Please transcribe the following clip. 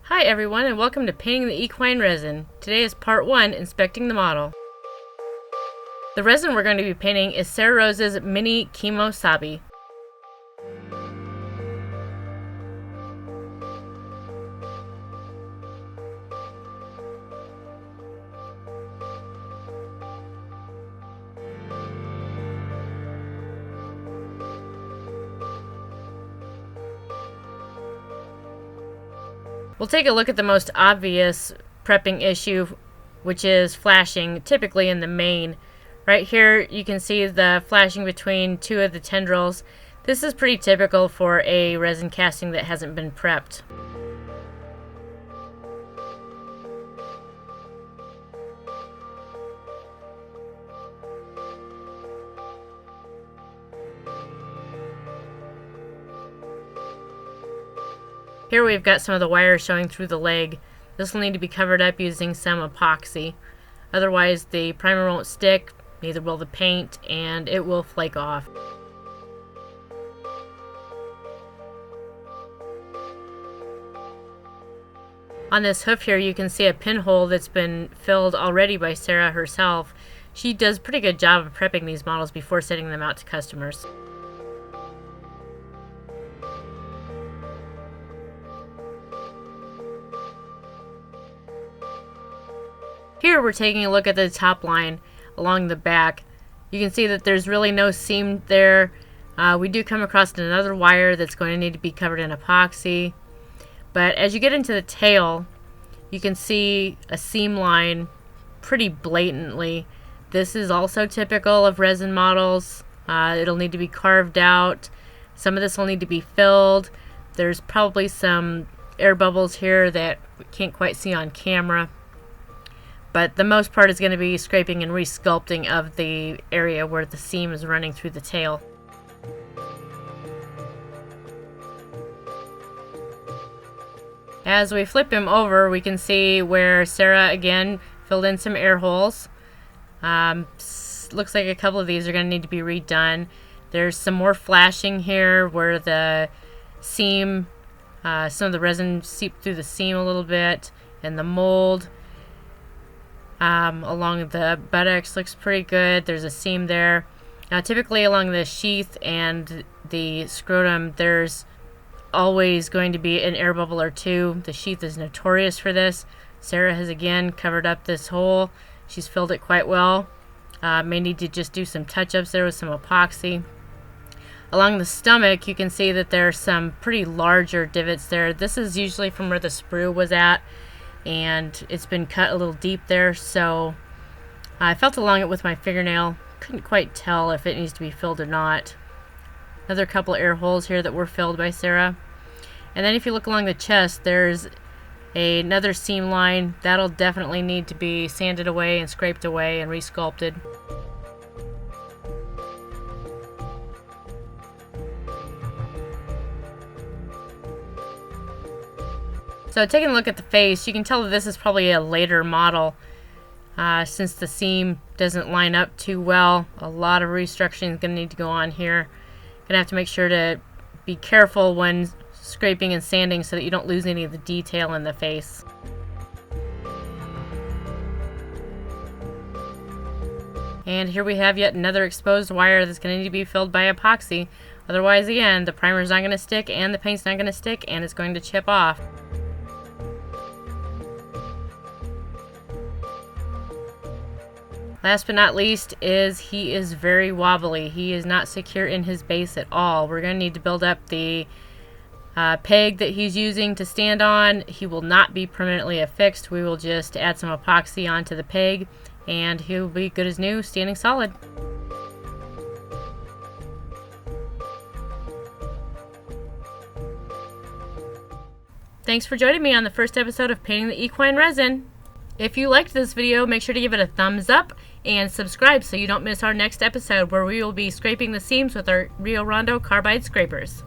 Hi everyone, and welcome to Painting the Equine Resin. Today is part 1, Inspecting the Model. The resin we're going to be painting is Sarah Rose's Mini Chemo Sabi. We'll take a look at the most obvious prepping issue, which is flashing, typically in the mane. Right here you can see the flashing between two of the tendrils. This is pretty typical for a resin casting that hasn't been prepped. Here we've got some of the wires showing through the leg. This will need to be covered up using some epoxy. Otherwise the primer won't stick, neither will the paint, and it will flake off. On this hoof here you can see a pinhole that's been filled already by Sarah herself. She does a pretty good job of prepping these models before sending them out to customers. Here we're taking a look at the top line along the back. You can see that there's really no seam there. We do come across another wire that's going to need to be covered in epoxy. But as you get into the tail, you can see a seam line pretty blatantly. This is also typical of resin models. It'll need to be carved out. Some of this will need to be filled. There's probably some air bubbles here that we can't quite see on camera. But the most part is going to be scraping and resculpting of the area where the seam is running through the tail. As we flip him over, we can see where Sarah again filled in some air holes. Looks like a couple of these are going to need to be redone. There's some more flashing here where the seam, some of the resin seeped through the seam a little bit, and the mold along the buttocks looks pretty good. There's a seam there. Now typically along the sheath and the scrotum there's always going to be an air bubble or two. The sheath is notorious for this. Sarah has again covered up this hole. She's filled it quite well. May need to just do some touch-ups there with some epoxy. Along the stomach you can see that there are some pretty larger divots there. This is usually from where the sprue was at, and it's been cut a little deep there, so I felt along it with my fingernail. Couldn't quite tell if it needs to be filled or not. Another couple air holes here that were filled by Sarah. And then if you look along the chest, there's another seam line. That'll definitely need to be sanded away and scraped away and resculpted. So taking a look at the face, you can tell that this is probably a later model since the seam doesn't line up too well. A lot of restructuring is going to need to go on here. Going to have to make sure to be careful when scraping and sanding so that you don't lose any of the detail in the face. And here we have yet another exposed wire that's going to need to be filled by epoxy. Otherwise, again, the primer's not going to stick and the paint's not going to stick and it's going to chip off. Last but not least is he is very wobbly. He is not secure in his base at all. We're going to need to build up the peg that he's using to stand on. He will not be permanently affixed. We will just add some epoxy onto the peg and he'll be good as new, standing solid. Thanks for joining me on the first episode of Painting the Equine Resin. If you liked this video, make sure to give it a thumbs up and subscribe so you don't miss our next episode where we will be scraping the seams with our Rio Rondo carbide scrapers.